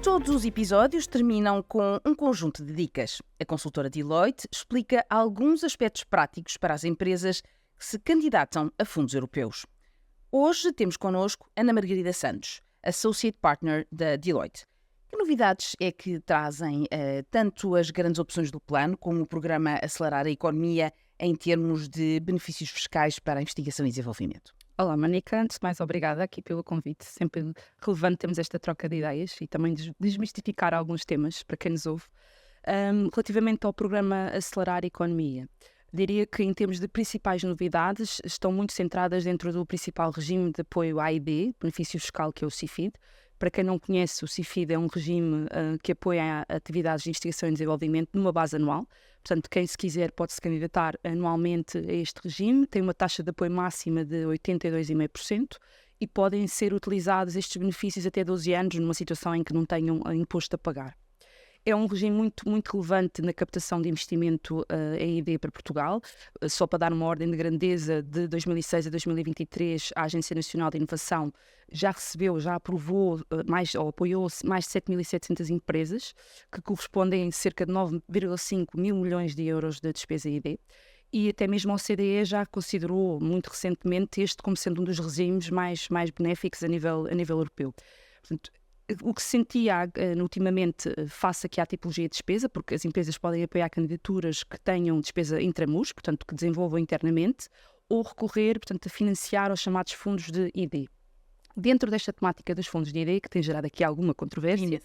Todos os episódios terminam com um conjunto de dicas. A consultora Deloitte explica alguns aspectos práticos para as empresas que se candidatam a fundos europeus. Hoje temos connosco Ana Margarida Santos, Associate Partner da Deloitte. Que novidades é que trazem tanto as grandes opções do plano como o programa Acelerar a Economia em termos de benefícios fiscais para a investigação e desenvolvimento? Olá, Mónica. Antes de mais, obrigada aqui pelo convite. Sempre relevante termos esta troca de ideias e também desmistificar alguns temas para quem nos ouve. Relativamente ao programa Acelerar a Economia, diria que em termos de principais novidades estão muito centradas dentro do principal regime de apoio à AID, benefício fiscal, que é o CIFID. Para quem não conhece, o CIFID é um regime que apoia atividades de investigação e desenvolvimento numa base anual. Portanto, quem se quiser pode se candidatar anualmente a este regime. Tem uma taxa de apoio máxima de 82,5% e podem ser utilizados estes benefícios até 12 anos numa situação em que não tenham imposto a pagar. É um regime muito relevante na captação de investimento EID para Portugal. Só para dar uma ordem de grandeza, de 2006 a 2023, a Agência Nacional de Inovação já aprovou ou apoiou mais de 7.700 empresas, que correspondem a cerca de 9,5 mil milhões de euros de despesa EID. E até mesmo a OCDE já considerou muito recentemente este como sendo um dos regimes mais benéficos a nível europeu. Portanto, o que se sentia ultimamente face aqui à tipologia de despesa, porque as empresas podem apoiar candidaturas que tenham despesa intramuros, portanto que desenvolvam internamente, ou recorrer, portanto, a financiar os chamados fundos de ID. Dentro desta temática dos fundos de ID, que tem gerado aqui alguma controvérsia,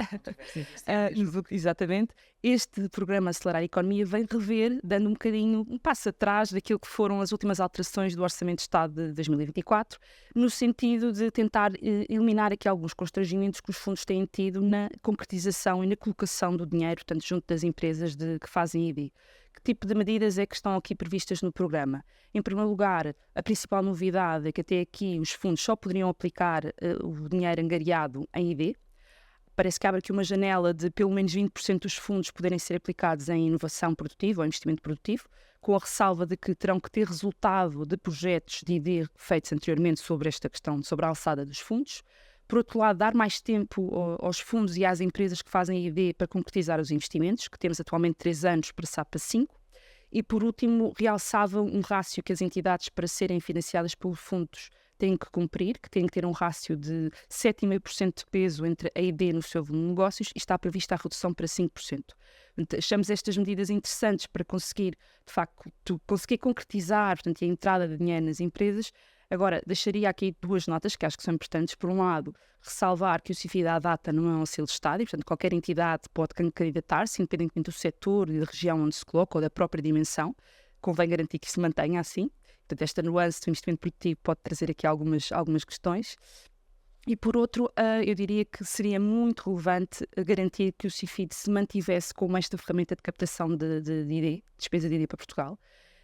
exatamente, este programa Acelerar a Economia vem rever, dando um bocadinho um passo atrás daquilo que foram as últimas alterações do Orçamento de Estado de 2024, no sentido de tentar eliminar aqui alguns constrangimentos que os fundos têm tido na concretização e na colocação do dinheiro, tanto junto das empresas que fazem ID. Que tipo de medidas é que estão aqui previstas no programa? Em primeiro lugar, a principal novidade é que até aqui os fundos só poderiam aplicar o dinheiro angariado em ID. Parece que abre aqui uma janela de pelo menos 20% dos fundos poderem ser aplicados em inovação produtiva ou investimento produtivo, com a ressalva de que terão que ter resultado de projetos de ID feitos anteriormente sobre esta questão, sobre a alçada dos fundos. Por outro lado, dar mais tempo aos fundos e às empresas que fazem ID para concretizar os investimentos, que temos atualmente 3 anos, passar para 5. E, por último, realçava um rácio que as entidades, para serem financiadas pelos fundos, têm que cumprir, que têm que ter um rácio de 7,5% de peso entre a ID no seu volume de negócios, e está prevista a redução para 5%. Achamos estas medidas interessantes para conseguir, de facto, conseguir concretizar, portanto, a entrada de dinheiro nas empresas. Agora, deixaria aqui 2 notas que acho que são importantes. Por um lado, ressalvar que o CIFID à data não é um selo de Estado, e, portanto, qualquer entidade pode candidatar-se, independentemente do setor e da região onde se coloca ou da própria dimensão. Convém garantir que se mantenha assim. Portanto, esta nuance do investimento produtivo pode trazer aqui algumas questões. E, por outro, eu diria que seria muito relevante garantir que o CIFID se mantivesse como esta ferramenta de captação de ID, despesa de ID para Portugal,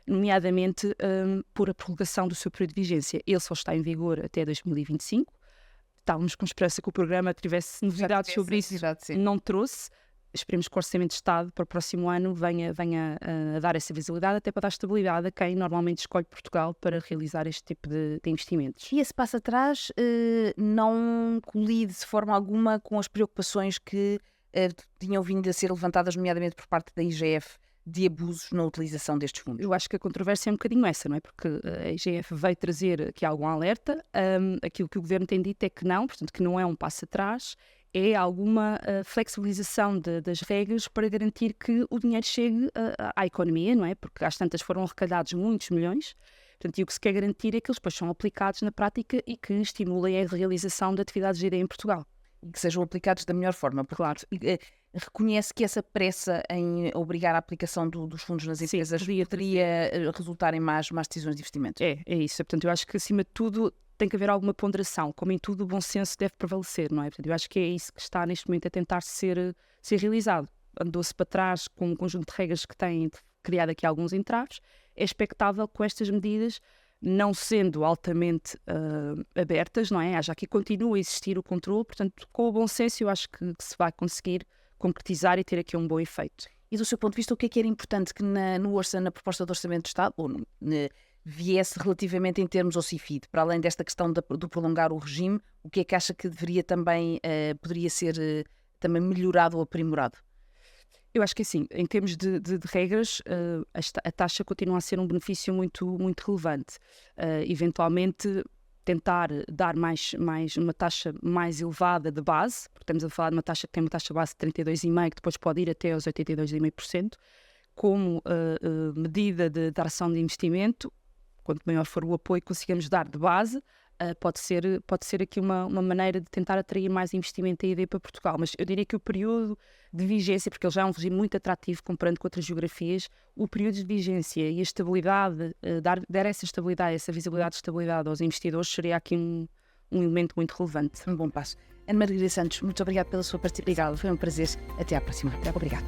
nomeadamente por a prorrogação do seu período de vigência. Ele só está em vigor até 2025. Estávamos com esperança que o programa tivesse novidades sobre isso. Não trouxe. Esperemos que o Orçamento de Estado para o próximo ano venha a dar essa visibilidade, até para dar estabilidade a quem normalmente escolhe Portugal para realizar este tipo de investimentos. E esse passo atrás não colide de forma alguma com as preocupações que tinham vindo a ser levantadas, nomeadamente por parte da IGF, de abusos na utilização destes fundos? Eu acho que a controvérsia é um bocadinho essa, não é? Porque a IGF veio trazer aqui algum alerta. Aquilo que o Governo tem dito é que não, portanto, que não é um passo atrás, é alguma flexibilização das regras para garantir que o dinheiro chegue à economia, não é? Porque às tantas foram arrecadados muitos milhões. Portanto, e o que se quer garantir é que eles depois são aplicados na prática e que estimulem a realização de atividades de ID em Portugal. E que sejam aplicados da melhor forma. Porque, claro. Reconhece que essa pressa em obrigar a aplicação dos fundos nas empresas poderia resultar em más decisões de investimento? É isso. Portanto, eu acho que, acima de tudo, tem que haver alguma ponderação. Como em tudo, o bom senso deve prevalecer, não é? Portanto, eu acho que é isso que está neste momento a tentar ser realizado. Andou-se para trás com um conjunto de regras que têm criado aqui alguns entraves. É expectável que com estas medidas, não sendo altamente abertas, não é? Haja aqui continua a existir o controle. Portanto, com o bom senso, eu acho que se vai conseguir concretizar e ter aqui um bom efeito. E do seu ponto de vista, o que é era importante que na proposta de Orçamento de Estado viesse relativamente em termos ao CIFID, para além desta questão do prolongar o regime, o que é que acha que deveria também, poderia ser também melhorado ou aprimorado? Eu acho que assim, em termos de regras, a taxa continua a ser um benefício muito, muito relevante. Eventualmente, tentar dar uma taxa mais elevada de base, porque estamos a falar de uma taxa que tem uma taxa base de 32,5%, que depois pode ir até aos 82,5%, como medida de atração de investimento. Quanto maior for o apoio que consigamos dar de base, pode ser aqui uma maneira de tentar atrair mais investimento aí para Portugal. Mas eu diria que o período de vigência, porque ele já é um regime muito atrativo comparando com outras geografias, o período de vigência e a estabilidade, dar essa estabilidade, essa visibilidade de estabilidade aos investidores seria aqui um elemento muito relevante. Um bom passo. Ana Margarida Santos, muito obrigada pela sua participação. Foi um prazer. Até à próxima. Obrigada.